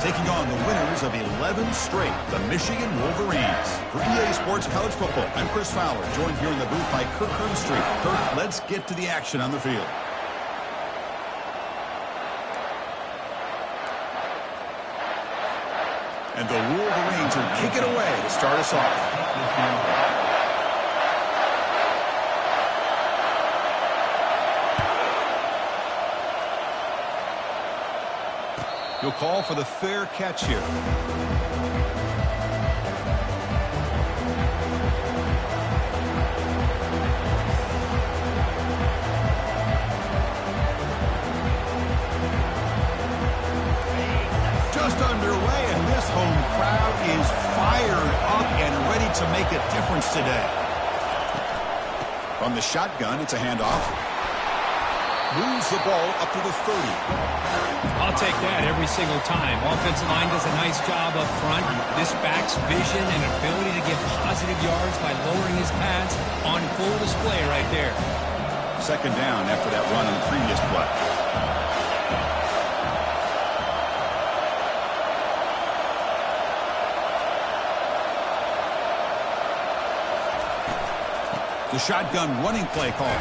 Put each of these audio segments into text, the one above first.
taking on the winners of 11 straight, the Michigan Wolverines. For EA Sports College Football, I'm Chris Fowler, joined here in the booth by Kirk Street. Kirk, let's get to the action on the field. And the Wolverines will kick it away to start us off. He'll call for the fair catch here. Just underway, and this home crowd is fired up and ready to make a difference today. From the shotgun, it's a handoff. Moves the ball up to the 30. I'll take that every single time. Offensive line does a nice job up front. This back's vision and ability to get positive yards by lowering his pads on full display right there. Second down after that run on the previous play. The shotgun running play call.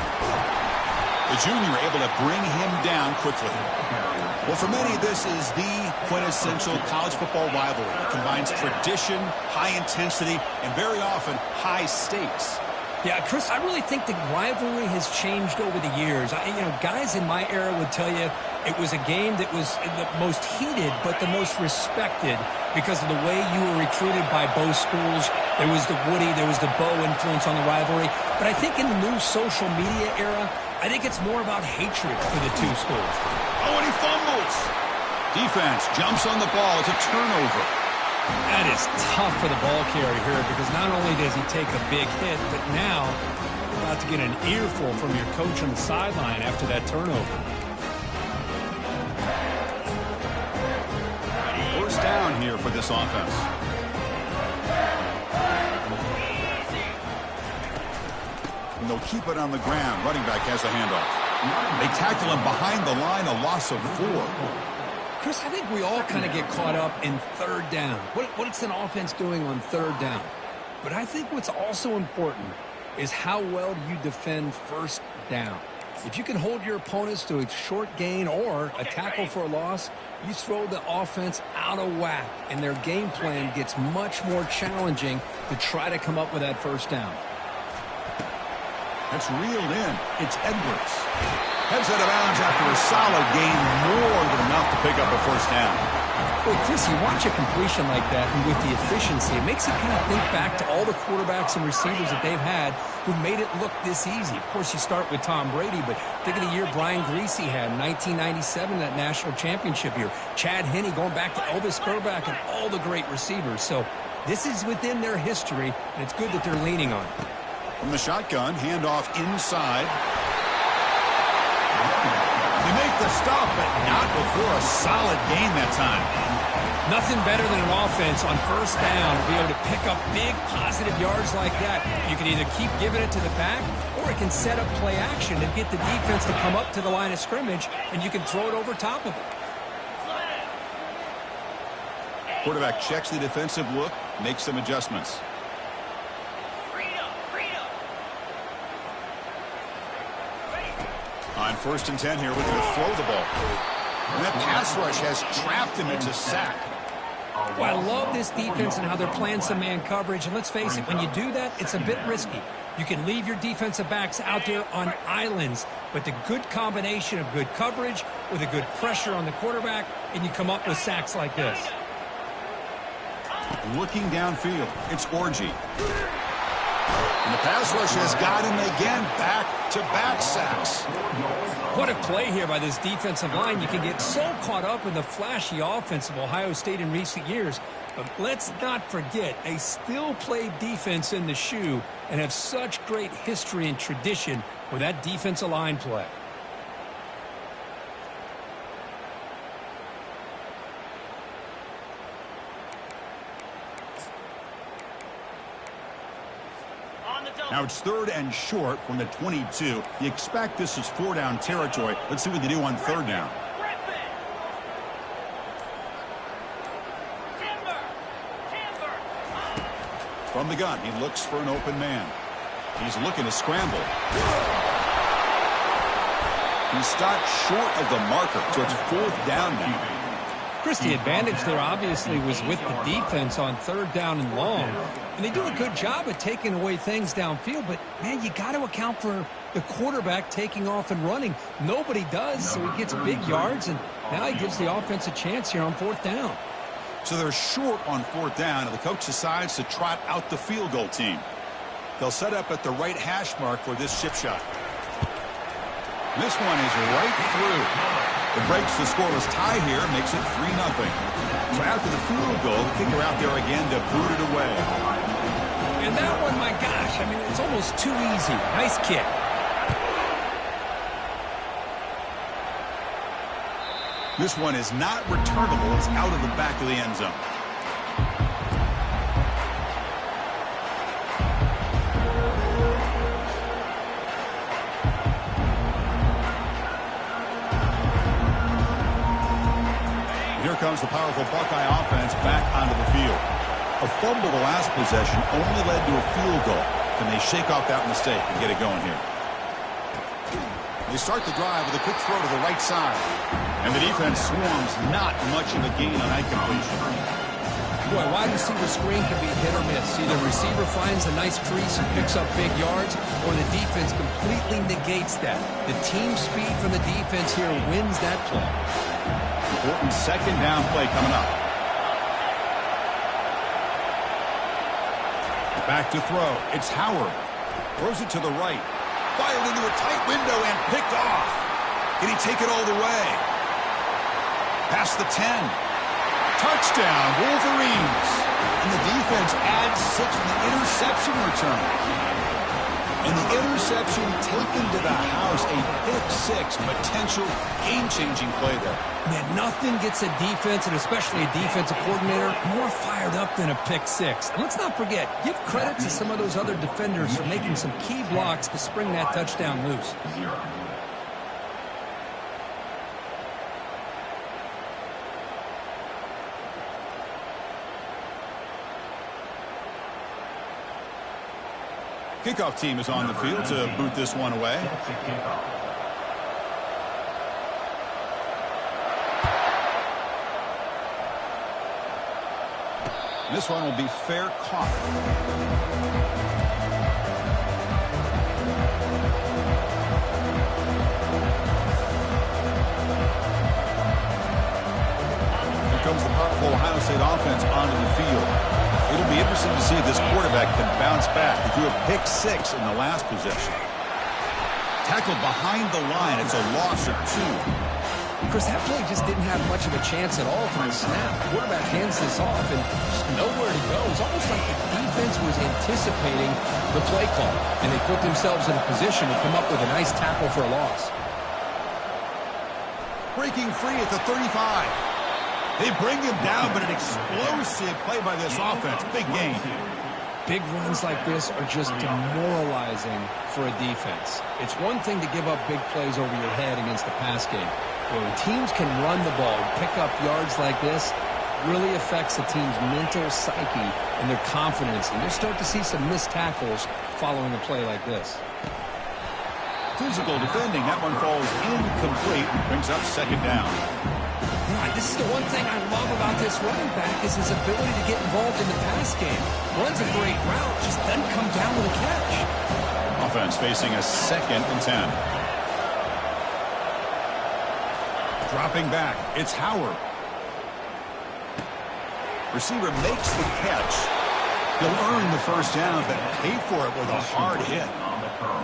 The junior able to bring him down quickly. Well, for many, this is the quintessential college football rivalry. It combines tradition, high intensity, and very often high stakes. Yeah, Chris, I really think the rivalry has changed over the years. Guys in my era would tell you it was a game that was the most heated but the most respected because of the way you were recruited by both schools. There was the Woody, there was the Bo influence on the rivalry. But I think in the new social media era, I think it's more about hatred for the two schools. Oh, and he fumbles. Defense jumps on the ball. It's a turnover. That is tough for the ball carrier here because not only does he take a big hit, but now you're about to get an earful from your coach on the sideline after that turnover. First down here for this offense. And they'll keep it on the ground. Running back has the handoff. They tackle him behind the line, a loss of 4. Chris, I think we all kind of get caught up in third down. What's an offense doing on third down? But I think what's also important is how well do you defend first down. If you can hold your opponents to a short gain or a tackle for a loss, you throw the offense out of whack, and their game plan gets much more challenging to try to come up with that first down. That's reeled in. It's Edwards. Heads out of bounds after a solid gain, more than enough to pick up a first down. Well, Chris, you watch a completion like that, and with the efficiency, it makes you kind of think back to all the quarterbacks and receivers that they've had who made it look this easy. Of course, you start with Tom Brady, but think of the year Brian Greasy had in 1997, that national championship year. Chad Henne going back to Elvis Grbac and all the great receivers. So this is within their history, and it's good that they're leaning on it. From the shotgun, handoff inside. They make the stop, but not before a solid gain that time. Nothing better than an offense on first down to be able to pick up big positive yards like that. You can either keep giving it to the back, or it can set up play action and get the defense to come up to the line of scrimmage, and you can throw it over top of it. Quarterback checks the defensive look, makes some adjustments. On 1st and 10 here, we're going to throw the ball. And that pass rush has trapped him into sack. Well, I love this defense and how they're playing some man coverage. And let's face it, when you do that, it's a bit risky. You can leave your defensive backs out there on islands, but the good combination of good coverage with a good pressure on the quarterback, and you come up with sacks like this. Looking downfield, it's Orji. And the pass rush has got him again, back-to-back sacks. What a play here by this defensive line. You can get so caught up in the flashy offense of Ohio State in recent years. But let's not forget, they still play defense in the shoe and have such great history and tradition with that defensive line play. Now it's 3rd and short from the 22. You expect this is 4-down territory. Let's see what they do on 3rd down. From the gun, he looks for an open man. He's looking to scramble. He stopped short of the marker, so it's 4th down now. Chris, the advantage there obviously was with the defense on 3rd down and long. And they do a good job at taking away things downfield, but, man, you got to account for the quarterback taking off and running. Nobody does, so he gets big yards, and now he gives the offense a chance here on 4th down. So they're short on 4th down, and the coach decides to trot out the field goal team. They'll set up at the right hash mark for this chip shot. This one is right through. It breaks the scoreless tie here, makes it 3-0. So after the field goal, the kicker out there again to boot it away. And that one, my gosh, I mean, it's almost too easy. Nice kick. This one is not returnable. It's out of the back of the end zone. Here comes the powerful Buckeye offense back onto the field. A fumble the last possession only led to a field goal. Can they shake off that mistake and get it going here? They start the drive with a quick throw to the right side. And the defense swarms not much of a gain on that completion. Boy, wide receiver screen can be hit or miss. Either receiver finds a nice crease and picks up big yards, or the defense completely negates that. The team speed from the defense here wins that play. Important 2nd down play coming up. Back to throw. It's Howard. Throws it to the right. Fired into a tight window and picked off. Can he take it all the way? Past the 10. Touchdown, Wolverines. And the defense adds 6 with the interception return. And the interception taken to the house, a pick-6, potential game-changing play there. Man, nothing gets a defense, and especially a defensive coordinator, more fired up than a pick-6. And let's not forget, give credit to some of those other defenders for making some key blocks to spring that touchdown loose. Kickoff team is on the field to boot this one away. This one will be fair caught. Here comes the powerful Ohio State offense onto the field. It'll be interesting to see if this quarterback can bounce back. He threw a pick-6 in the last possession. Tackled behind the line. It's a loss of 2. Chris, that play just didn't have much of a chance at all from the snap. The quarterback hands this off and just nowhere to go. It's almost like the defense was anticipating the play call, and they put themselves in a position to come up with a nice tackle for a loss. Breaking free at the 35. They bring him down, but an explosive play by this offense. Big game. Big runs like this are just demoralizing for a defense. It's one thing to give up big plays over your head against the pass game. When teams can run the ball and pick up yards like this, it really affects the team's mental psyche and their confidence. And you'll start to see some missed tackles following a play like this. Physical defending. That one falls incomplete. Brings up 2nd down. This is the one thing I love about this running back is his ability to get involved in the pass game. Runs a great route, just doesn't come down with a catch. Offense facing a 2nd and 10. Dropping back, it's Howard. Receiver makes the catch. He'll earn the 1st down, but pay for it with a hard hit.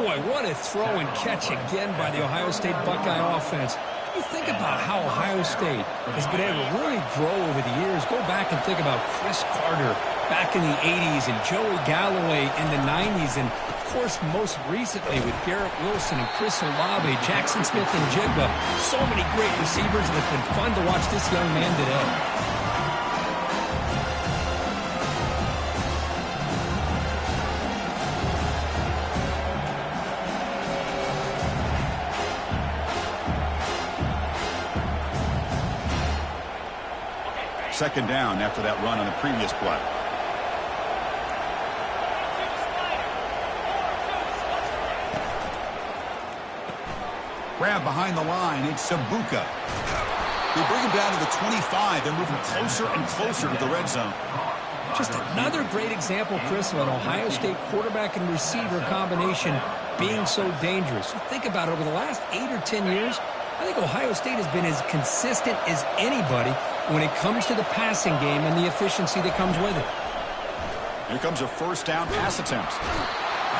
Boy, what a throw and catch again by the Ohio State Buckeye offense. You think about how Ohio State has been able to really grow over the years. Go back and think about Chris Carter back in the 80s and Joey Galloway in the 90s. And, of course, most recently with Garrett Wilson and Chris Olave, Jackson Smith and Jigba. So many great receivers, and it's been fun to watch this young man today. Second down after that run on the previous play. Grab behind the line. It's Sabuka. They bring him down to the 25. They're moving closer and closer to the red zone. Just another great example, Chris, of an Ohio State quarterback and receiver combination being so dangerous. You think about it, over the last 8 or 10 years, I think Ohio State has been as consistent as anybody when it comes to the passing game and the efficiency that comes with it. Here comes a first down pass attempt.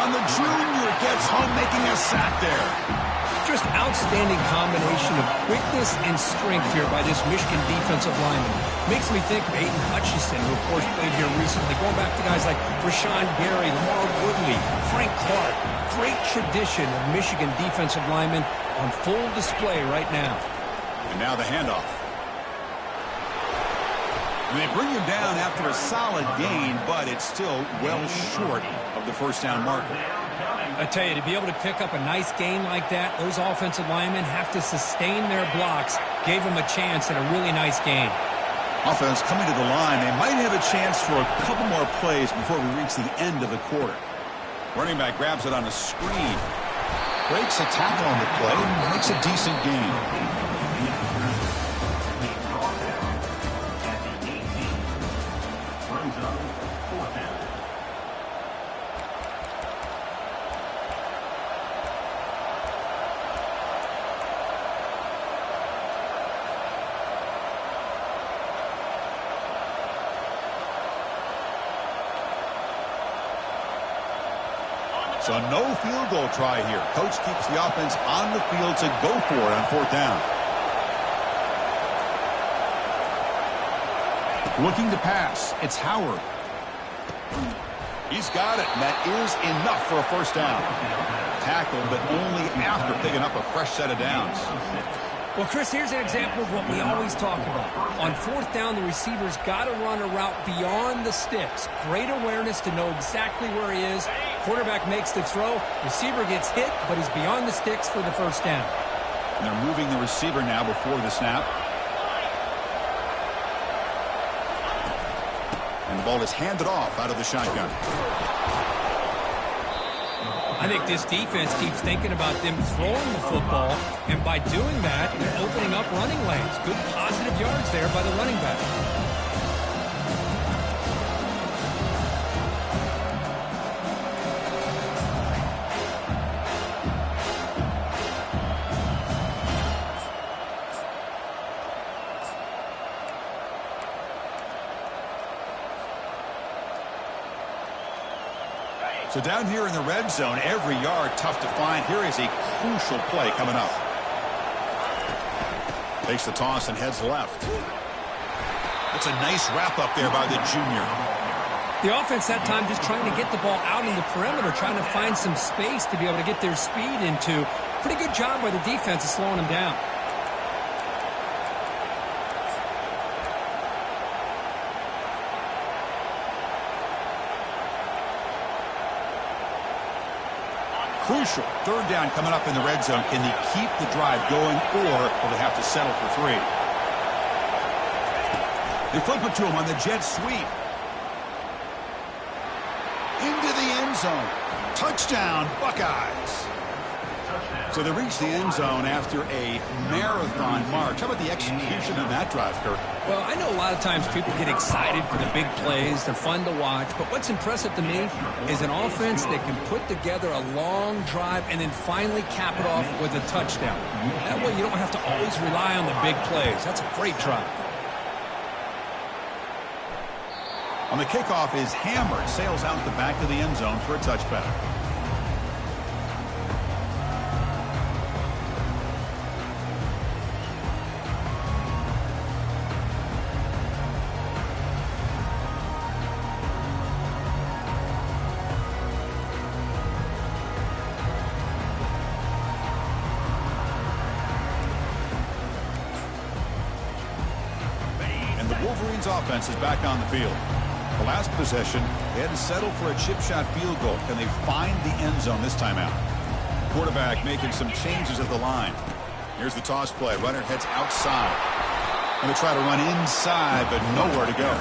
And the junior gets home, making a sack there. Just outstanding combination of quickness and strength here by this Michigan defensive lineman. Makes me think of Aiden Hutchinson, who of course played here recently. Going back to guys like Rashawn Gary, Lamar Woodley, Frank Clark. Great tradition of Michigan defensive linemen on full display right now. And now the handoff. And they bring him down after a solid gain, but it's still well short of the first down marker. I tell you, to be able to pick up a nice gain like that, those offensive linemen have to sustain their blocks. Gave them a chance at a really nice gain. Offense coming to the line. They might have a chance for a couple more plays before we reach the end of the quarter. Running back grabs it on a screen. Breaks a tackle on the play. Makes a decent gain. So no field goal try here. Coach keeps the offense on the field to go for it on fourth down. Looking to pass. It's Howard. He's got it, and that is enough for a first down. Tackled, but only after picking up a fresh set of downs. Well, Chris, here's an example of what we always talk about. On fourth down, the receiver's got to run a route beyond the sticks. Great awareness to know exactly where he is. Quarterback makes the throw. Receiver gets hit, but he's beyond the sticks for the first down. And they're moving the receiver now before the snap. And the ball is handed off out of the shotgun. I think this defense keeps thinking about them throwing the football, and by doing that, they're opening up running lanes. Good positive yards there by the running back. So down here in the red zone, every yard tough to find. Here is a crucial play coming up. Takes the toss and heads left. That's a nice wrap up there by the junior. The offense that time just trying to get the ball out in the perimeter, trying to find some space to be able to get their speed into. Pretty good job by the defense of slowing them down. Crucial. Third down coming up in the red zone. Can they keep the drive going, or will they have to settle for 3? They flip it to him on the jet sweep. Into the end zone. Touchdown, Buckeyes. So they reach the end zone after a marathon march. How about the execution on that drive, Kurt? Well, I know a lot of times people get excited for the big plays. They're fun to watch. But what's impressive to me is an offense that can put together a long drive and then finally cap it off with a touchdown. That way you don't have to always rely on the big plays. That's a great drive. On the kickoff is hammered. Sails out the back of the end zone for a touchback. Wolverines offense is back on the field. The last possession, they had to settle for a chip shot field goal. Can they find the end zone this time out? Quarterback making some changes at the line. Here's the toss play. Runner heads outside. Going to try to run inside, but nowhere to go.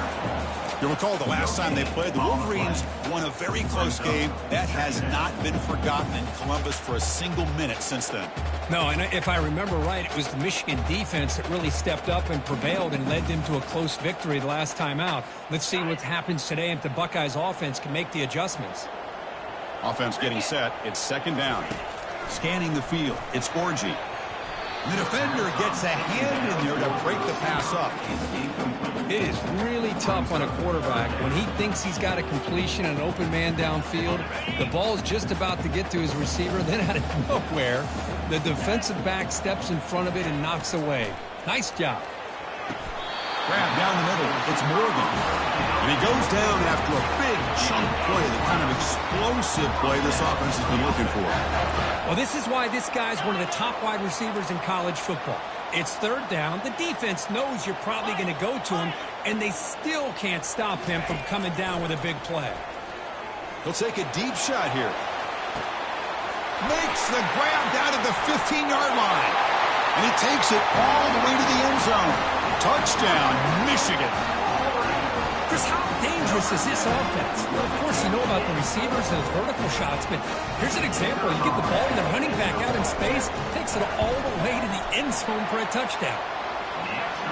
You recall the last time they played, the Wolverines won a very close game. That has not been forgotten in Columbus for a single minute since then. No, and if I remember right, it was the Michigan defense that really stepped up and prevailed and led them to a close victory the last time out. Let's see what happens today if the Buckeyes offense can make the adjustments. Offense getting set. It's second down. Scanning the field. It's Orgy. The defender gets a hand in there to break the pass up. It is really tough on a quarterback when he thinks he's got a completion and an open man downfield. The ball is just about to get to his receiver. Then out of nowhere, the defensive back steps in front of it and knocks away. Nice job. Grab down the middle. It's Morgan. And he goes down after a big chunk play, the kind of explosive play this offense has been looking for. Well, this is why this guy's one of the top wide receivers in college football. It's third down. The defense knows you're probably going to go to him, and they still can't stop him from coming down with a big play. He'll take a deep shot here. Makes the grab down to the 15-yard line. And he takes it all the way to the end zone. Touchdown, Michigan. Chris, how dangerous is this offense? Well, of course, you know about the receivers and his vertical shots, but here's an example. You get the ball and the running back out in space, takes it all the way to the end zone for a touchdown.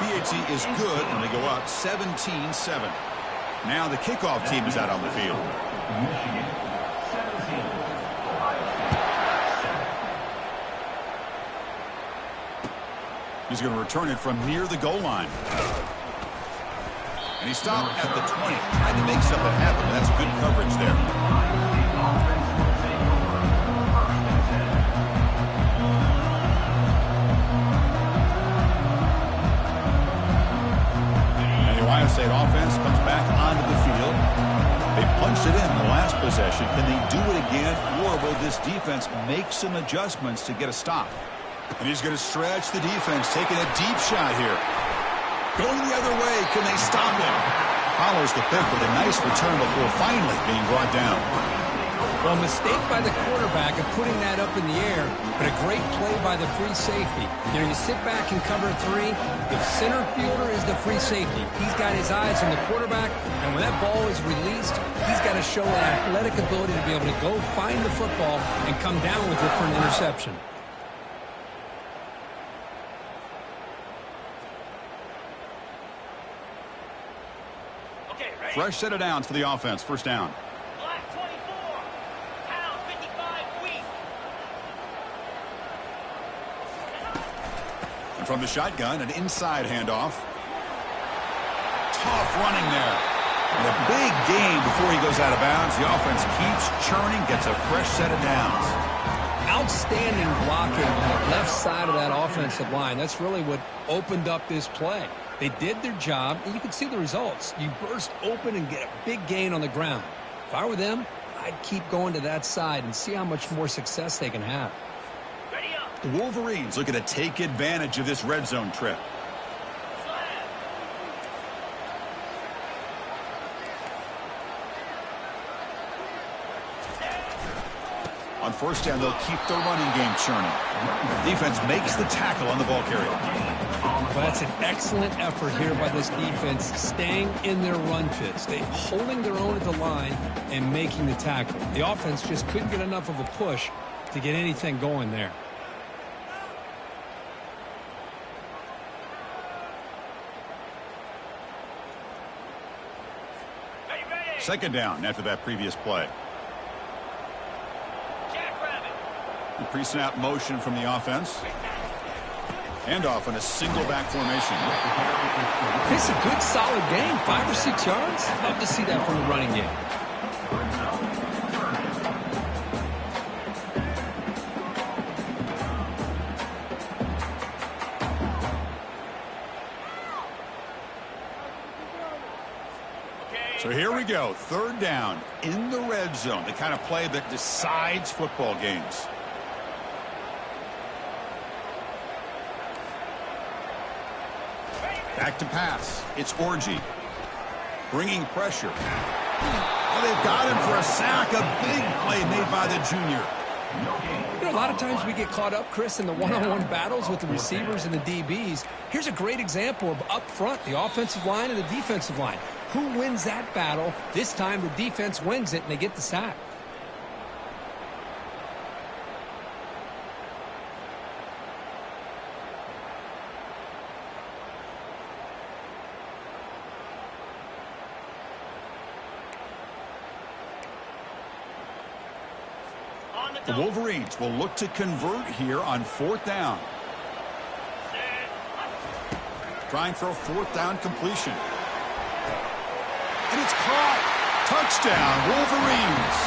PAT is good when they go up 17-7. Now the kickoff team is out on the field. He's going to return it from near the goal line. And he stopped at the 20. Tried to make something happen, but that's good coverage there. And the Ohio State offense comes back onto the field. They punched it in the last possession. Can they do it again, or will this defense make some adjustments to get a stop? And he's going to stretch the defense, taking a deep shot here. Going the other way, can they stop him? Follows the pick with a nice return before finally being brought down. Well, mistake by the quarterback of putting that up in the air, but a great play by the free safety. You know, you sit back and cover three. The center fielder is the free safety. He's got his eyes on the quarterback, and when that ball is released, he's got to show an athletic ability to be able to go find the football and come down with it for an interception. Fresh set of downs for the offense. First down. Black 24. Pound 55 wheat. And from the shotgun, an inside handoff. Tough running there. And a big gain before he goes out of bounds. The offense keeps churning, gets a fresh set of downs. Outstanding blocking on the left side of that offensive line. That's really what opened up this play. They did their job, and you can see the results. You burst open and get a big gain on the ground. If I were them, I'd keep going to that side and see how much more success they can have. Ready up. The Wolverines looking to take advantage of this red zone trip. Slam. On first down, they'll keep their running game churning. Defense makes the tackle on the ball carrier. Well, that's an excellent effort here by this defense, staying in their run fit, holding their own at the line and making the tackle. The offense just couldn't get enough of a push to get anything going there. Ready. Second down after that previous play. Jackrabbit. The pre-snap motion from the offense. Handoff in a single back formation. It's a good, solid game. 5 or 6 yards. Love to see that from the running game. So here we go. Third down in the red zone. The kind of play that decides football games. Back to pass. It's Orgy. Bringing pressure. Oh, they've got him for a sack. A big play made by the junior. You know, a lot of times we get caught up, Chris, in the one-on-one battles with the receivers and the DBs. Here's a great example of up front, the offensive line and the defensive line. Who wins that battle? This time the defense wins it, and they get the sack. The Wolverines will look to convert here on 4th down. Trying for a 4th down completion. And it's caught. Touchdown, Wolverines.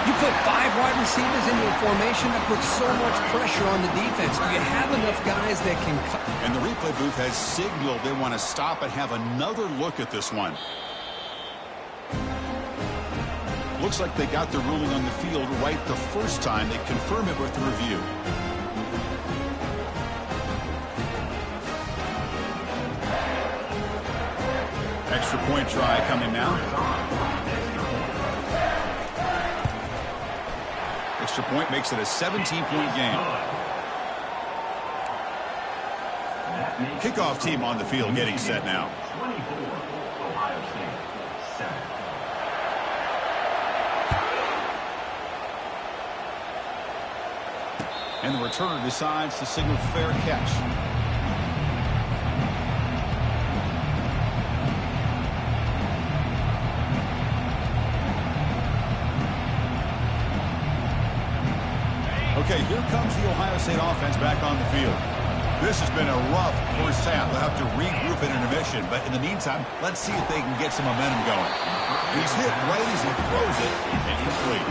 You put 5 wide receivers into a formation that puts so much pressure on the defense. Do you have enough guys that can cut? And the replay booth has signaled they want to stop and have another look at this one. Looks like they got the ruling on the field right the first time. They confirm it with the review. Extra point try coming now. Extra point makes it a 17-point game. Kickoff team on the field getting set now. And the returner decides to signal fair catch. Okay, here comes the Ohio State offense back on the field. This has been a rough first half. They'll have to regroup in intermission, but in the meantime, let's see if they can get some momentum going. He's hit right as he throws it, and incomplete.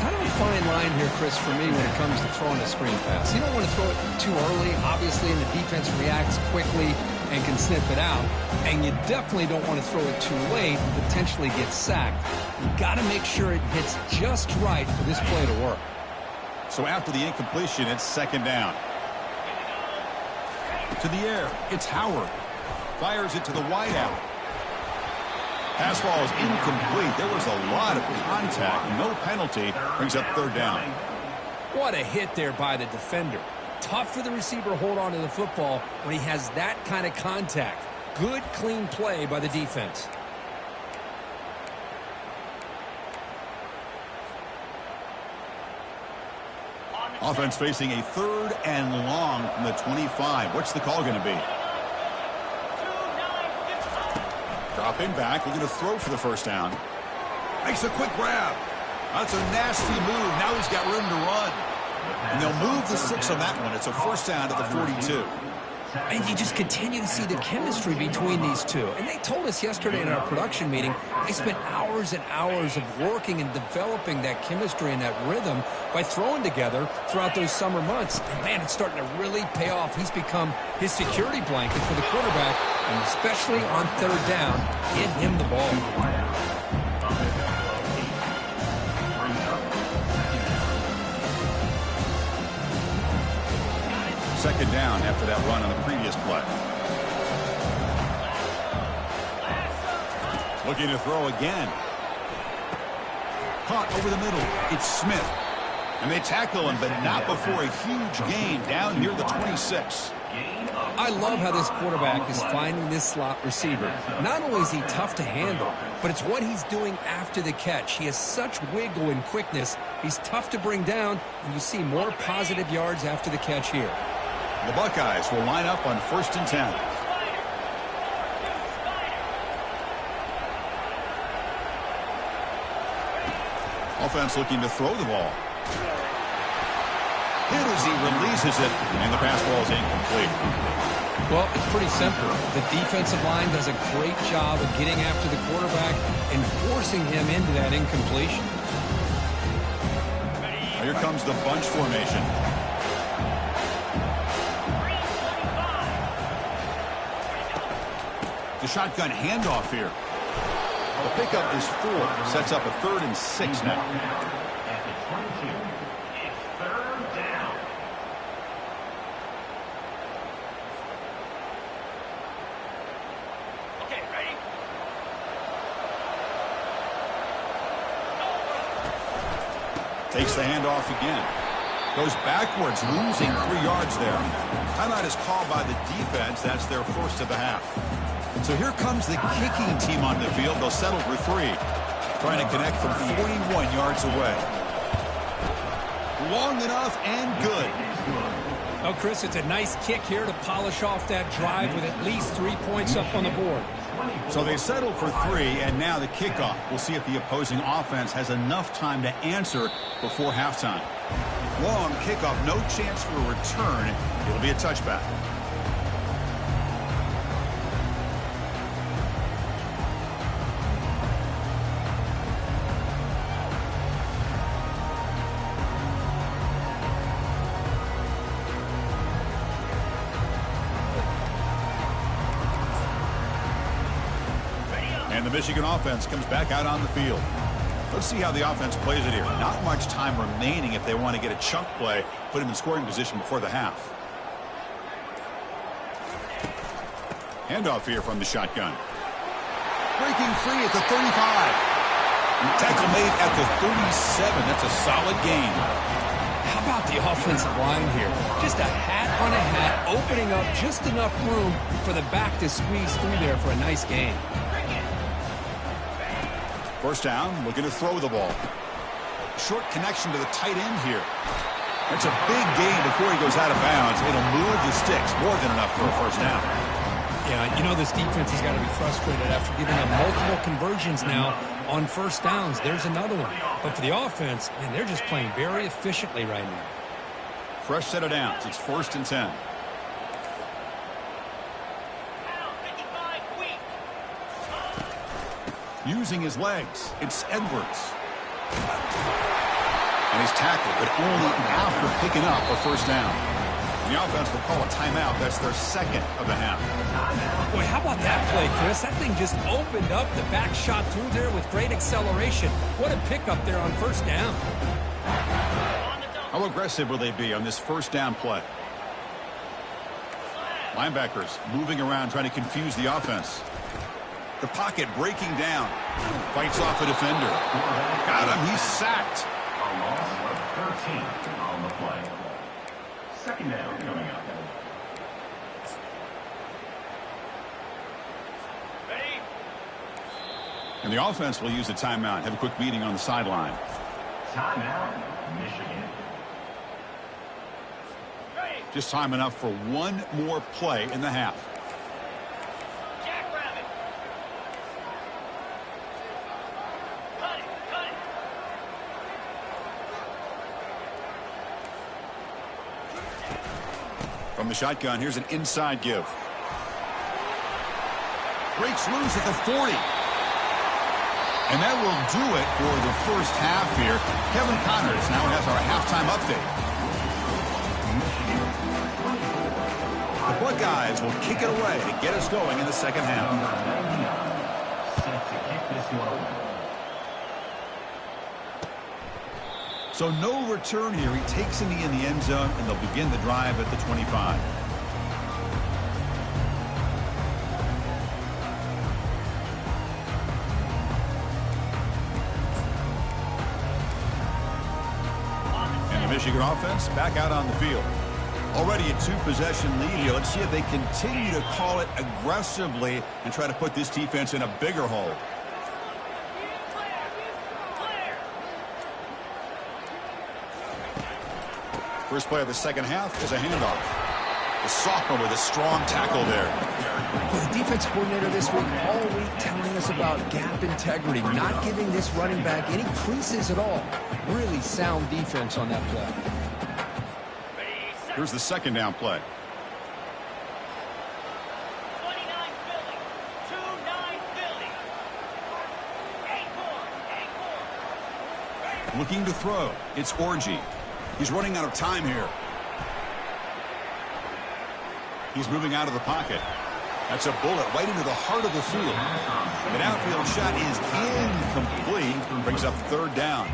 Kind of a fine line here, Chris, for me when it comes to throwing a screen pass. You don't want to throw it too early, obviously, and the defense reacts quickly and can sniff it out. And you definitely don't want to throw it too late and potentially get sacked. You've got to make sure it hits just right for this play to work. So after the incompletion, it's 2nd down. To the air, it's Howard. Fires it to the wideout. Pass ball is incomplete. There was a lot of contact. No penalty. Brings up 3rd down. What a hit there by the defender. Tough for the receiver to hold on to the football when he has that kind of contact. Good, clean play by the defense. Offense facing a 3rd and long from the 25. What's the call going to be? Dropping back, looking to throw for the 1st down. Makes a quick grab. That's a nasty move. Now he's got room to run. And they'll move the 6 on that one. It's a 1st down at the 42. And you just continue to see the chemistry between these two. And they told us yesterday in our production meeting, they spent hours and hours of working and developing that chemistry and that rhythm by throwing together throughout those summer months. And, man, it's starting to really pay off. He's become his security blanket for the quarterback, and especially on 3rd down, get him the ball. 2nd down after that run on the previous play. Looking to throw again. Caught over the middle. It's Smith. And they tackle him, but not before a huge gain down near the 26. I love how this quarterback is finding this slot receiver. Not only is he tough to handle, but it's what he's doing after the catch. He has such wiggle and quickness. He's tough to bring down, and you see more positive yards after the catch here. The Buckeyes will line up on 1st and 10. Offense looking to throw the ball. Hit as he releases it, and the pass ball is incomplete. Well, it's pretty simple. The defensive line does a great job of getting after the quarterback and forcing him into that incompletion. Here comes the bunch formation. The shotgun handoff here. The pickup is 4. Sets up a 3rd and 6 now. At the 22, it's 3rd down. Okay, ready? Takes the handoff again. Goes backwards, losing 3 yards there. Timeout is called by the defense. That's their first of the half. So here comes the kicking team on the field. They'll settle for 3. Trying to connect from 41 yards away. Long enough and good. Oh, Chris, it's a nice kick here to polish off that drive with at least 3 points up on the board. So they settled for 3, and now the kickoff. We'll see if the opposing offense has enough time to answer before halftime. Long kickoff, no chance for a return. It'll be a touchback. And the Michigan offense comes back out on the field. Let's see how the offense plays it here. Not much time remaining if they want to get a chunk play, put him in scoring position before the half. Handoff here from the shotgun. Breaking free at the 35. Tackle made at the 37. That's a solid gain. How about the offensive line here? Just a hat on a hat, opening up just enough room for the back to squeeze through there for a nice gain. First down, looking to throw the ball. Short connection to the tight end here. That's a big gain before he goes out of bounds. It'll move the sticks, more than enough for a first down. Yeah, you know this defense has got to be frustrated after giving up multiple conversions now on first downs. There's another one. But for the offense, man, they're just playing very efficiently right now. Fresh set of downs. It's 1st and 10. Using his legs, it's Edwards. And he's tackled, but only after picking up a first down. The offense will call a timeout. That's their second of the half. Boy, how about that play, Chris? That thing just opened up. The back shot through there with great acceleration. What a pickup there on first down. How aggressive will they be on this first down play? Linebackers moving around, trying to confuse the offense. The pocket breaking down. Fights off a defender. Got him. He's sacked. A loss of 13 on the play. Second down coming up. And the offense will use a timeout. Have a quick meeting on the sideline. Timeout, Michigan. Just time enough for one more play in the half. From the shotgun, here's an inside give. Breaks loose at the 40. And that will do it for the first half here. Kevin Connors now has our halftime update. The Buckeyes will kick it away to get us going in the second half. Set to kick this one away. So no return here. He takes a knee in the end zone, and they'll begin the drive at the 25. And the Michigan offense back out on the field. Already a 2-possession lead here. Let's see if they continue to call it aggressively and try to put this defense in a bigger hole. First play of the second half is a handoff. The sophomore with a strong tackle there. Well, the defense coordinator this week all week telling us about gap integrity, not giving this running back any creases at all. Really sound defense on that play. Here's the second down play. Looking to throw. It's Orji. He's running out of time here. He's moving out of the pocket. That's a bullet right into the heart of the field. An outfield shot is incomplete. Brings up third down.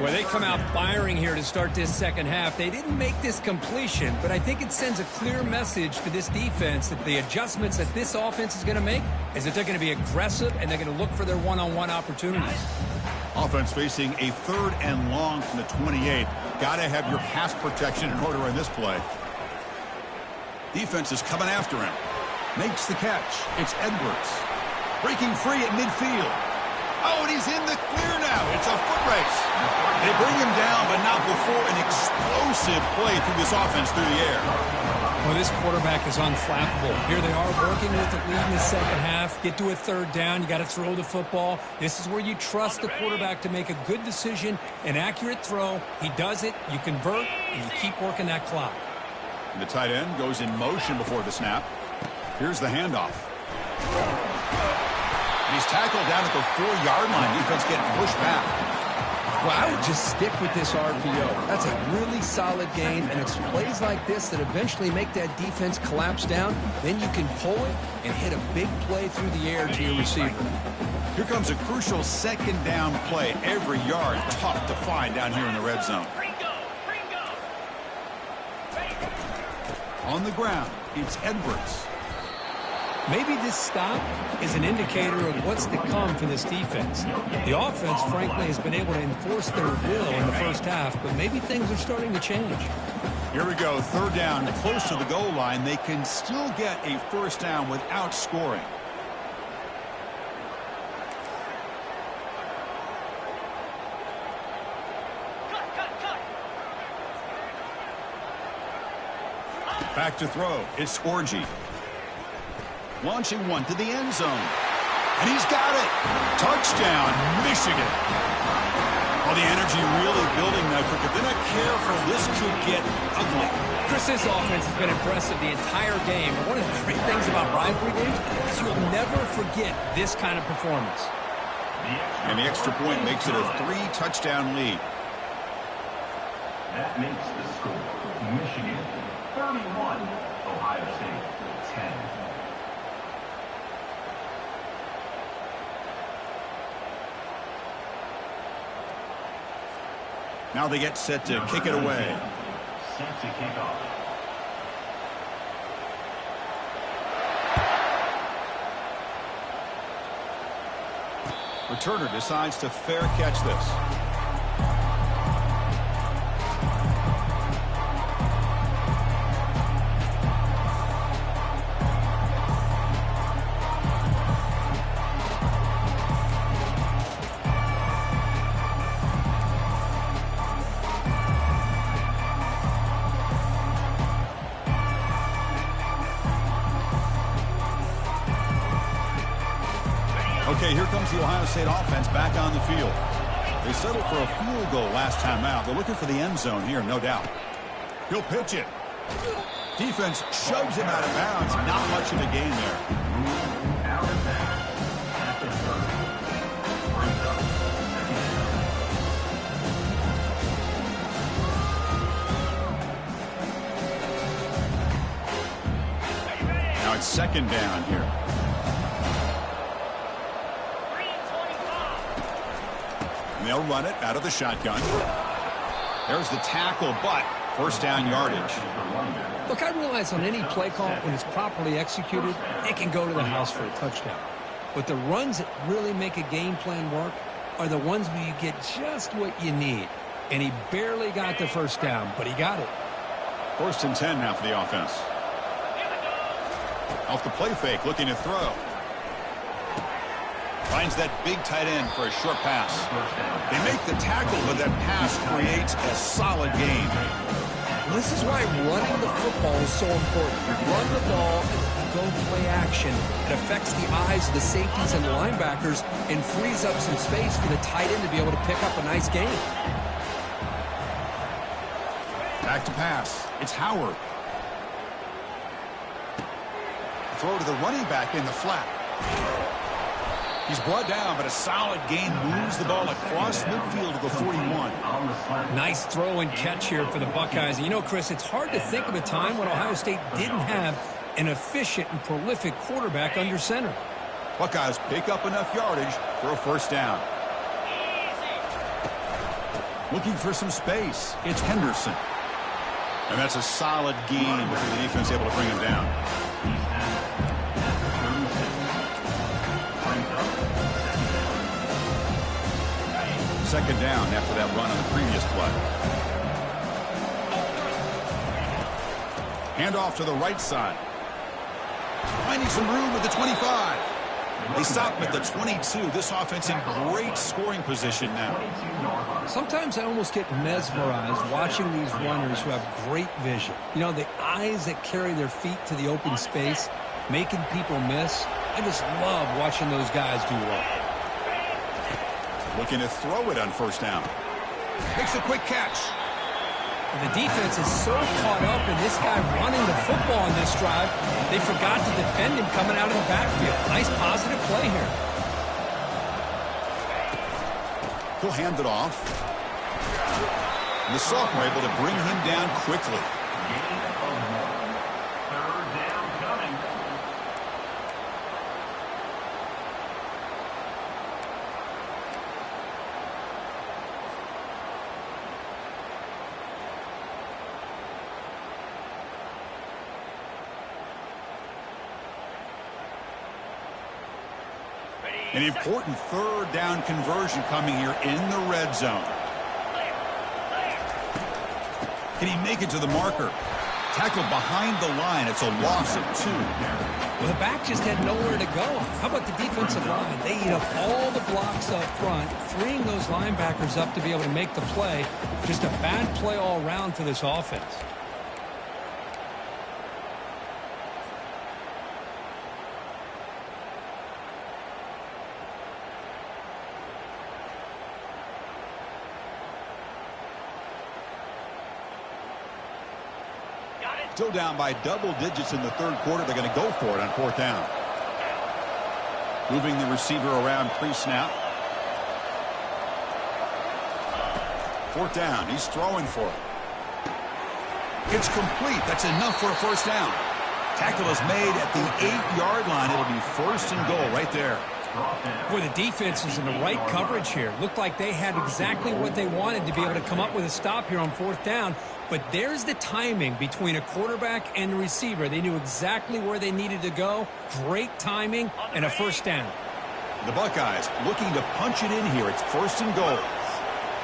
Well, they come out firing here to start this second half. They didn't make this completion, but I think it sends a clear message to this defense that the adjustments that this offense is going to make is that they're going to be aggressive and they're going to look for their one-on-one opportunities. Offense facing a 3rd and long from the 28. Got to have your pass protection in order in this play. Defense is coming after him. Makes the catch. It's Edwards. Breaking free at midfield. Oh, and he's in the clear now. It's a foot race. They bring him down, but not before an explosive play through this offense through the air. Well, this quarterback is unflappable. Here they are working with the lead in the second half. Get to a 3rd down. You got to throw the football. This is where you trust the quarterback to make a good decision, an accurate throw. He does it. You convert, and you keep working that clock. And the tight end goes in motion before the snap. Here's the handoff. And he's tackled down at the 4-yard line. Defense getting pushed back. Well, I would just stick with this RPO. That's a really solid game, and it's plays like this that eventually make that defense collapse down. Then you can pull it and hit a big play through the air to your receiver. Here comes a crucial 2nd down play. Every yard tough to find down here in the red zone. On the ground, it's Edwards. Maybe this stop is an indicator of what's to come for this defense. The offense, frankly, has been able to enforce their will in the first half, but maybe things are starting to change. Here we go, 3rd down, close to the goal line. They can still get a 1st down without scoring. Back to throw. It's Orgy. Launching one to the end zone. And he's got it. Touchdown, Michigan. Well, the energy really building now. If they're not careful, this could get ugly. Chris, this offense has been impressive the entire game. And one of the great things about rivalry games is you'll never forget this kind of performance. And the extra point makes it a 3-touchdown lead. That makes the score Michigan 31, Ohio State 10. Now they get set to kick it away. Set to kick off. Returner decides to fair catch this. Okay, here comes the Ohio State offense back on the field. They settled for a field goal last time out. They're looking for the end zone here, no doubt. He'll pitch it. Defense shoves him out of bounds. Not much of a gain there. Now it's 2nd down here. They'll run it out of the shotgun. There's the tackle, but 1st down yardage. Look, I realize on any play call, when it's properly executed, it can go to the house for a touchdown. But the runs that really make a game plan work are the ones where you get just what you need. And he barely got the 1st down, but he got it. 1st and 10 now for the offense. Off the play fake, looking to throw. Finds that big tight end for a short pass. They make the tackle, but that pass creates a solid gain. This is why running the football is so important. You run the ball and go play action. It affects the eyes of the safeties and the linebackers and frees up some space for the tight end to be able to pick up a nice gain. Back to pass. It's Howard. Throw to the running back in the flat. He's brought down, but a solid gain moves the ball across midfield to the 41. Nice throw and catch here for the Buckeyes. You know, Chris, it's hard to think of a time when Ohio State didn't have an efficient and prolific quarterback under center. Buckeyes pick up enough yardage for a 1st down. Looking for some space. It's Henderson. And that's a solid gain before the defense able to bring him down. Second down after that run on the previous play. Handoff to the right side. Finding some room at the 25. They stop him at the 22. This offense in great scoring position now. Sometimes I almost get mesmerized watching these runners who have great vision. You know, the eyes that carry their feet to the open space, making people miss. I just love watching those guys do well. Looking to throw it on first down. Makes a quick catch. And the defense is so caught up in this guy running the football on this drive, they forgot to defend him coming out of the backfield. Nice positive play here. He'll hand it off. And the sophomore able to bring him down quickly. An important third down conversion coming here in the red zone. Can he make it to the marker? Tackled behind the line. It's a loss of 2. Well, the back just had nowhere to go. How about the defensive line? They eat up all the blocks up front, freeing those linebackers up to be able to make the play. Just a bad play all around for this offense. Still down by double digits in the third quarter. They're going to go for it on fourth down. Moving the receiver around pre-snap. Fourth down. He's throwing for it. It's complete. That's enough for a first down. Tackle is made at the 8-yard line. It'll be first and goal right there. Boy, the defense is in the right coverage here. Looked like they had exactly what they wanted to be able to come up with a stop here on fourth down. But there's the timing between a quarterback and the receiver. They knew exactly where they needed to go. Great timing and a first down. The Buckeyes looking to punch it in here. It's first and goal.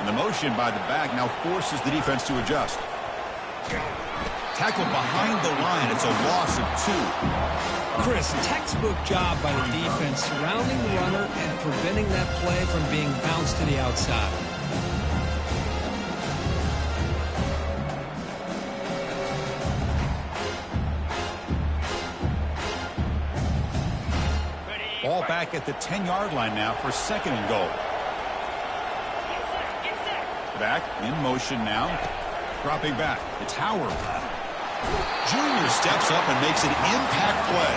And the motion by the back now forces the defense to adjust. Tackled behind the line. It's a loss of 2. Chris, textbook job by the defense surrounding the runner and preventing that play from being bounced to the outside. Ball back at the 10-yard line now for second and goal. Back in motion now. Dropping back. It's Howard. Junior steps up and makes an impact play.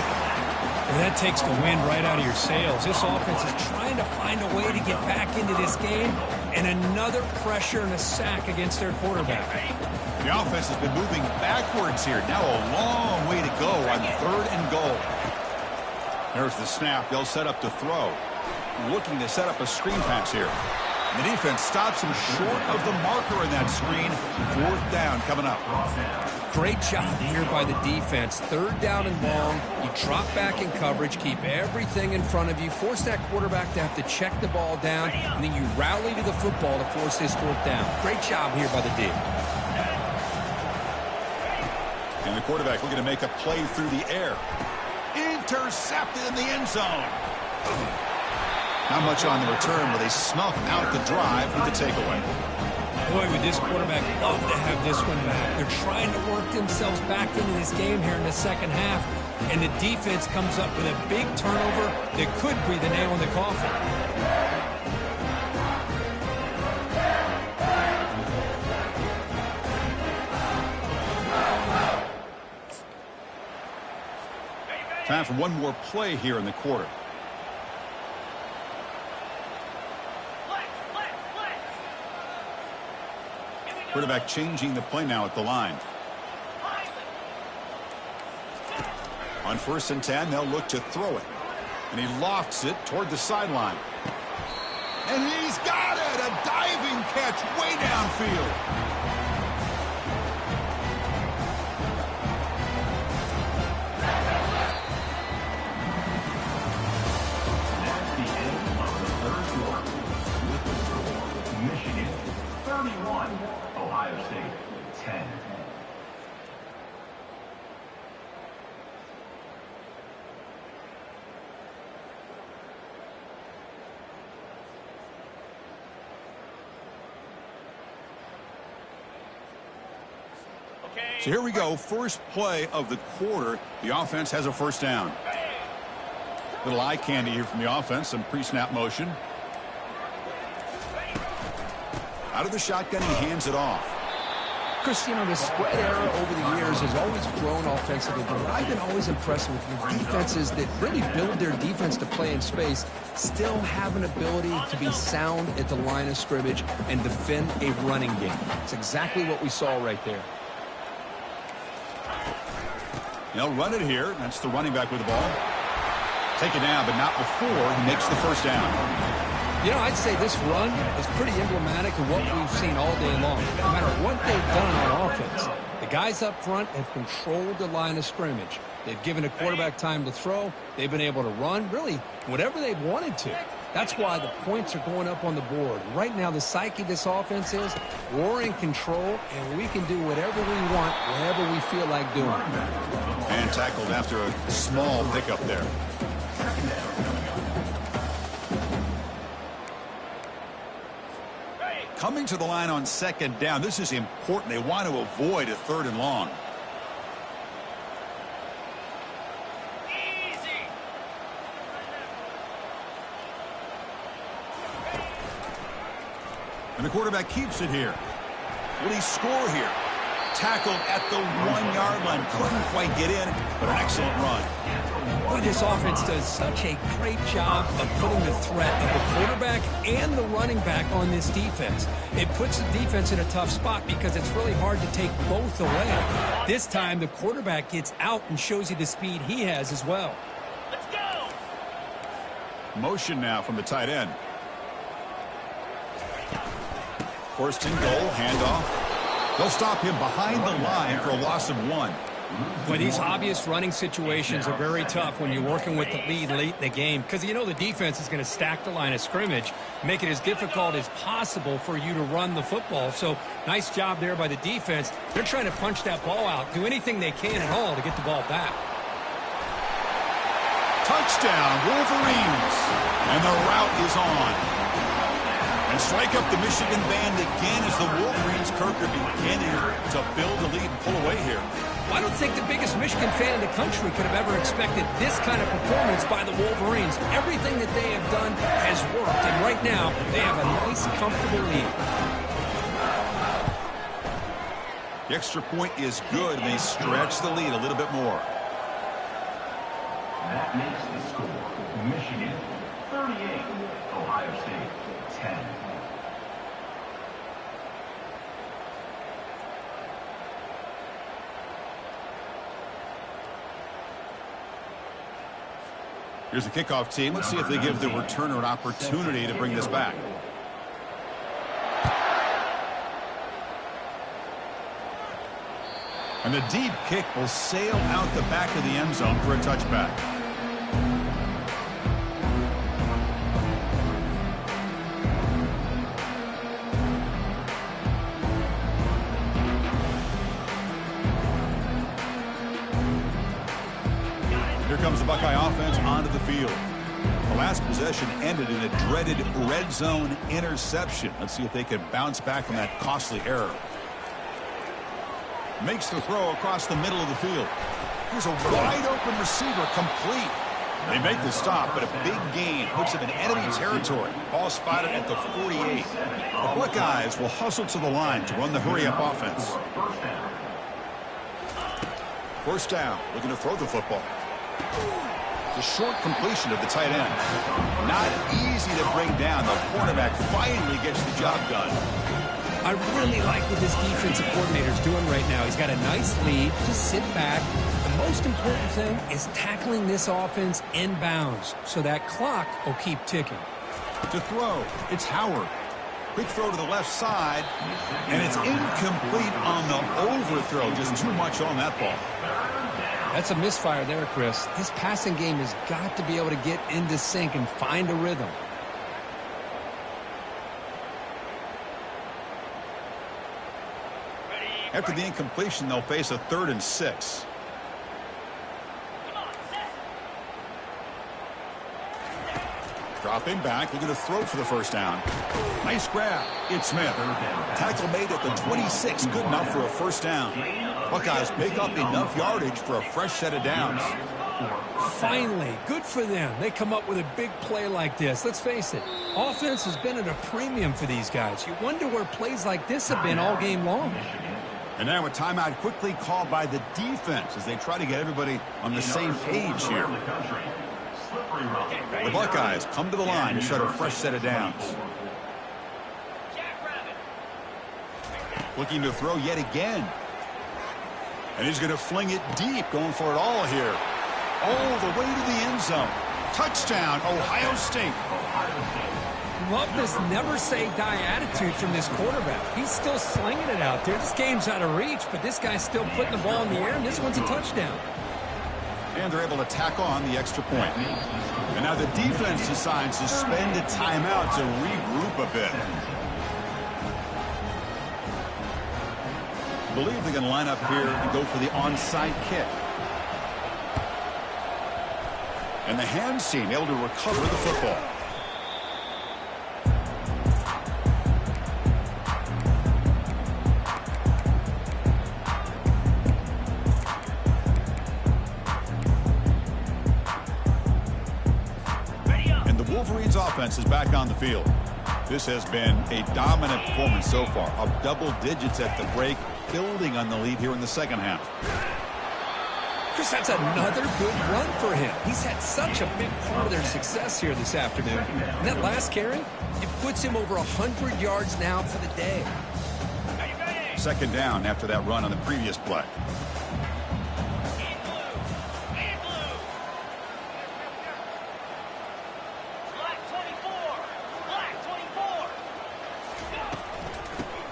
Well, that takes the wind right out of your sails. This offense is trying to find a way to get back into this game, and another pressure and a sack against their quarterback. The offense has been moving backwards here. Now a long way to go on third and goal. There's the snap. They'll set up to throw. Looking to set up a screen pass here. And the defense stops him short of the marker in that screen. Fourth down coming up. Great job here by the defense. Third down and long. You drop back in coverage, keep everything in front of you, force that quarterback to have to check the ball down, and then you rally to the football to force this fourth down. Great job here by the D. And the quarterback looking to make a play through the air. Intercepted in the end zone. Not much on the return, but they snuff out the drive with the takeaway. Boy, would this quarterback love to have this one back. They're trying to work themselves back into this game here in the second half, and the defense comes up with a big turnover that could be the nail in the coffin. Time for one more play here in the quarter. Quarterback changing the play now at the line. On first and 10, they'll look to throw it. And he lofts it toward the sideline. And he's got it! A diving catch way downfield. 31, Ohio State, 10. So here we go. First play of the quarter. The offense has a first down. Little eye candy here from the offense. Some pre-snap motion. Out of the shotgun, he hands it off. Chris, you know, the spread era over the years has always grown offensively, but what I've been always impressed with defenses that really build their defense to play in space still have an ability to be sound at the line of scrimmage and defend a running game. It's exactly what we saw right there. They'll run it here. That's the running back with the ball. Take it down, but not before he makes the first down. You know, I'd say this run is pretty emblematic of what we've seen all day long. No matter what they've done on offense, the guys up front have controlled the line of scrimmage. They've given a quarterback time to throw. They've been able to run, really, whatever they've wanted to. That's why the points are going up on the board. Right now, the psyche of this offense is we're in control, and we can do whatever we want, wherever we feel like doing it. And tackled after a small pickup there. Coming to the line on second down. This is important. They want to avoid a third and long. And the quarterback keeps it here. Will he score here? Tackled at the 1-yard line. Couldn't quite get in, but an excellent run. Boy, this offense does such a great job of putting the threat of the quarterback and the running back on this defense. It puts the defense in a tough spot because it's really hard to take both away. This time, the quarterback gets out and shows you the speed he has as well. Let's go! Motion now from the tight end. First and goal, handoff. They'll stop him behind the line for a loss of 1. Well, these obvious running situations are very tough when you're working with the lead late in the game because you know the defense is going to stack the line of scrimmage, make it as difficult as possible for you to run the football. So nice job there by the defense. They're trying to punch that ball out, do anything they can at all to get the ball back. Touchdown, Wolverines. And the route is on. And strike up the Michigan band again as the Wolverines, Kirk, are beginning to build a lead and pull away here. I don't think the biggest Michigan fan in the country could have ever expected this kind of performance by the Wolverines. Everything that they have done has worked, and right now they have a nice, comfortable lead. The extra point is good, and they stretch the lead a little bit more. That makes the score Michigan 38, Ohio State 10. Here's the kickoff team. Let's see if they give the returner an opportunity to bring this back. And the deep kick will sail out the back of the end zone for a touchback. Here comes the Buckeye offense onto the field. The last possession ended in a dreaded red zone interception. Let's see if they can bounce back from that costly error. Makes the throw across the middle of the field. Here's a wide open receiver, complete. They make the stop, but a big gain puts them in enemy territory. Ball spotted at the 48. The Buckeyes will hustle to the line to run the hurry-up offense. First down, looking to throw the football. The short completion of the tight end. Not easy to bring down. The quarterback finally gets the job done. I really like what this defensive coordinator is doing right now. He's got a nice lead. Just sit back. The most important thing is tackling this offense inbounds so that clock will keep ticking. To throw, it's Howard. Quick throw to the left side, and it's incomplete on the overthrow. Just too much on that ball. That's a misfire there, Chris. This passing game has got to be able to get into sync and find a rhythm. After the incompletion, they'll face a 3rd and 6. Dropping back, looking to throw for the first down. Nice grab. It's Smith. Tackle made at the 26. Good enough for a first down. Buckeyes pick up enough yardage for a fresh set of downs. Finally, good for them. They come up with a big play like this. Let's face it, offense has been at a premium for these guys. You wonder where plays like this have been all game long. And now a timeout quickly called by the defense as they try to get everybody on the same page here. The Buckeyes come to the line to start a fresh set of downs. Looking to throw yet again. And he's going to fling it deep, going for it all here. All the way to the end zone. Touchdown, Ohio State. Love this never-say-die attitude from this quarterback. He's still slinging it out there. This game's out of reach, but this guy's still putting the ball in the air, and this one's a touchdown. And they're able to tack on the extra point. And now the defense decides to spend a timeout to regroup a bit. I believe they're going to line up here and go for the onside kick. And the hands team able to recover the football. And the Wolverines offense is back on the field. This has been a dominant performance so far, of double digits at the break, building on the lead here in the second half. Chris, that's another good run for him. He's had such a big part of their success here this afternoon. And that last carry, it puts him over 100 yards now for the day. Second down after that run on the previous play.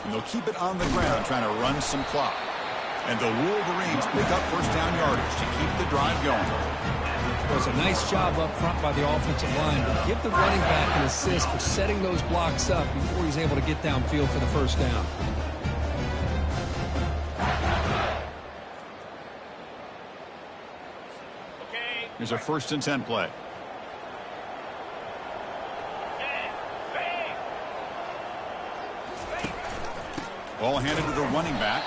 And they'll keep it on the ground, trying to run some clock. And the Wolverines pick up first down yardage to keep the drive going. It was a nice job up front by the offensive line. But give the running back an assist for setting those blocks up before he's able to get downfield for the first down. Here's a 1st and 10 play. Ball handed to the running back.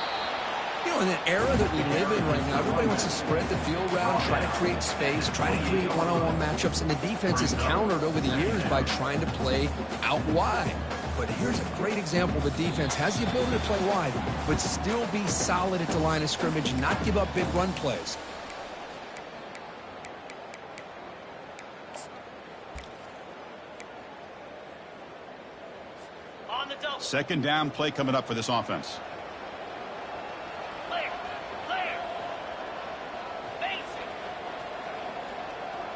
You know, in the era that we live in right now, everybody wants to spread the field around, try to create space, try to create one-on-one matchups, and the defense is countered over the years by trying to play out wide. But here's a great example. The defense has the ability to play wide, but still be solid at the line of scrimmage, not give up big run plays. Second down play coming up for this offense.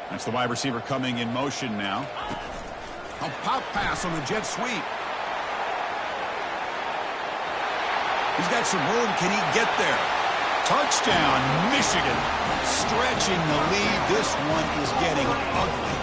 That's the wide receiver coming in motion now. A pop pass on the jet sweep. He's got some room. Can he get there? Touchdown, Michigan. Stretching the lead. This one is getting ugly.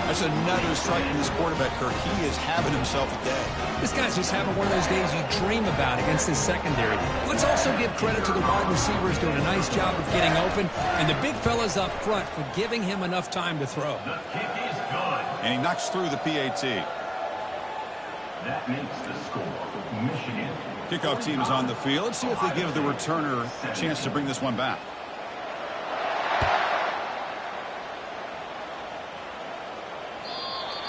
That's another strike from this quarterback, Kirk. He is having himself a day. This guy's just having one of those days you dream about against his secondary. Let's also give credit to the wide receivers doing a nice job of getting open, and the big fellas up front for giving him enough time to throw. The kick is good. And he knocks through the PAT. That makes the score Michigan. Kickoff team is on the field. Let's see if they give the returner a chance to bring this one back.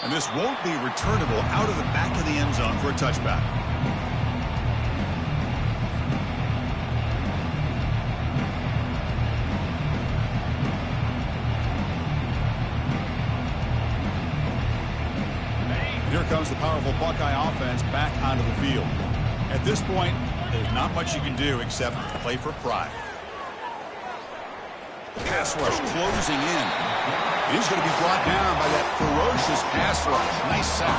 And this won't be returnable out of the back of the end zone for a touchback. Here comes the powerful Buckeye offense back onto the field. At this point, there's not much you can do except play for pride. Pass rush closing in. He's going to be brought down by that ferocious pass rush. Nice sack.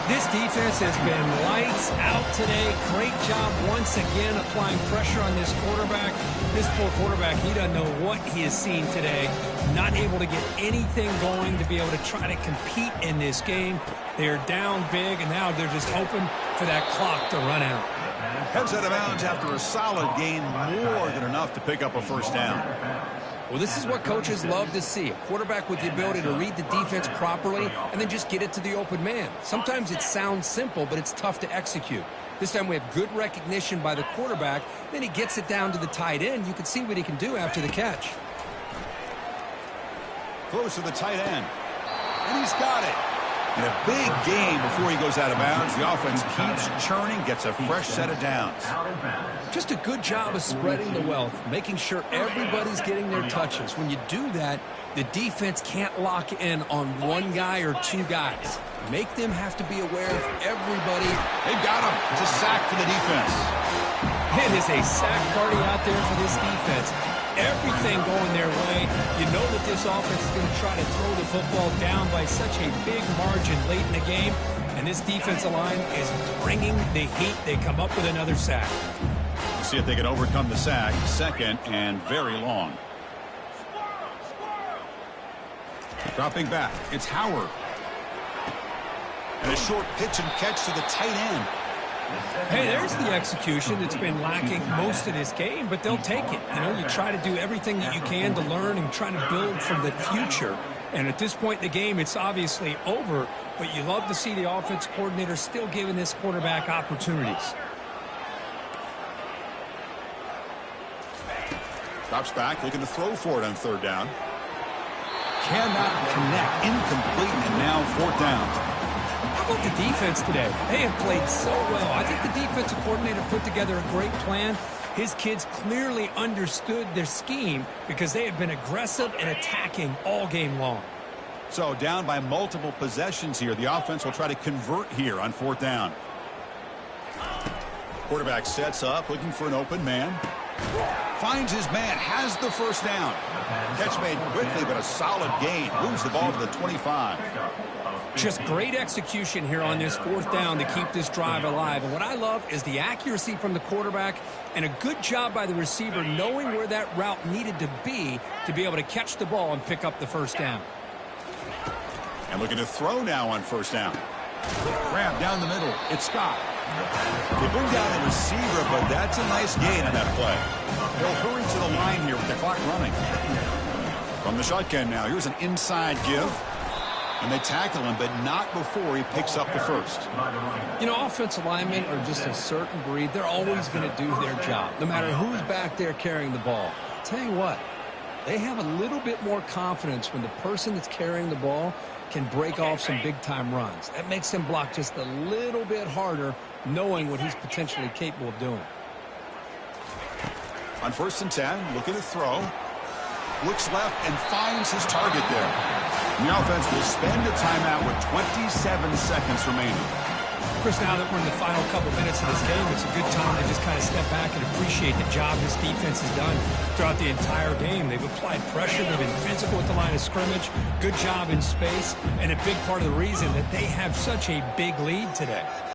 This defense has been lights out today. Great job once again applying pressure on this quarterback. This poor quarterback, he doesn't know what he has seen today. Not able to get anything going to be able to try to compete in this game. They're down big, and now they're just hoping for that clock to run out. Heads out of bounds after a solid gain, more than enough to pick up a first down. Well, this is what coaches love to see. A quarterback with the ability to read the defense properly and then just get it to the open man. Sometimes it sounds simple, but it's tough to execute. This time we have good recognition by the quarterback. Then he gets it down to the tight end. You can see what he can do after the catch. Close to the tight end. And he's got it. In a big game before he goes out of bounds, the offense keeps churning, gets a fresh set of downs. Just a good job of spreading the wealth, making sure everybody's getting their touches. When you do that, the defense can't lock in on one guy or two guys. Make them have to be aware of everybody. They've got him. It's a sack for the defense. It is a sack party out there for this defense. Everything going their way. You know that this offense is going to try to throw the football down by such a big margin late in the game. And this defensive line is bringing the heat. They come up with another sack. Let's see if they can overcome the sack. Second and very long. Dropping back. It's Howard. And a short pitch and catch to the tight end. Hey, there's the execution that's been lacking most of this game, but they'll take it. You know, you try to do everything that you can to learn and try to build for the future. And at this point in the game, it's obviously over, but you love to see the offense coordinator still giving this quarterback opportunities. Drops back, looking to throw for it on third down. Cannot connect, incomplete, and now fourth down. How about the defense today? They have played so well. I think the defensive coordinator put together a great plan. His kids clearly understood their scheme because they have been aggressive and attacking all game long. So down by multiple possessions here. The offense will try to convert here on fourth down. Quarterback sets up, looking for an open man. Finds his man, has the first down. Catch made quickly, but a solid gain. Moves the ball to the 25. Just great execution here on this fourth down to keep this drive alive. And what I love is the accuracy from the quarterback and a good job by the receiver knowing where that route needed to be able to catch the ball and pick up the first down. And looking to throw now on first down. Grab down the middle. It's Scott. They bring down the receiver, but that's a nice gain on that play. They'll hurry to the line here with the clock running. From the shotgun now, here's an inside give. And they tackle him, but not before he picks up the first. You know, offensive linemen are just a certain breed. They're always going to do their job, no matter who's back there carrying the ball. I'll tell you what, they have a little bit more confidence when the person that's carrying the ball can break off some big-time runs. That makes him block just a little bit harder, knowing what he's potentially capable of doing. On first and 10, looking to throw. Looks left and finds his target there. The offense will spend a timeout with 27 seconds remaining. Chris, now that we're in the final couple minutes of this game, it's a good time to just kind of step back and appreciate the job this defense has done throughout the entire game. They've applied pressure. They've been physical at the line of scrimmage. Good job in space. And a big part of the reason that they have such a big lead today.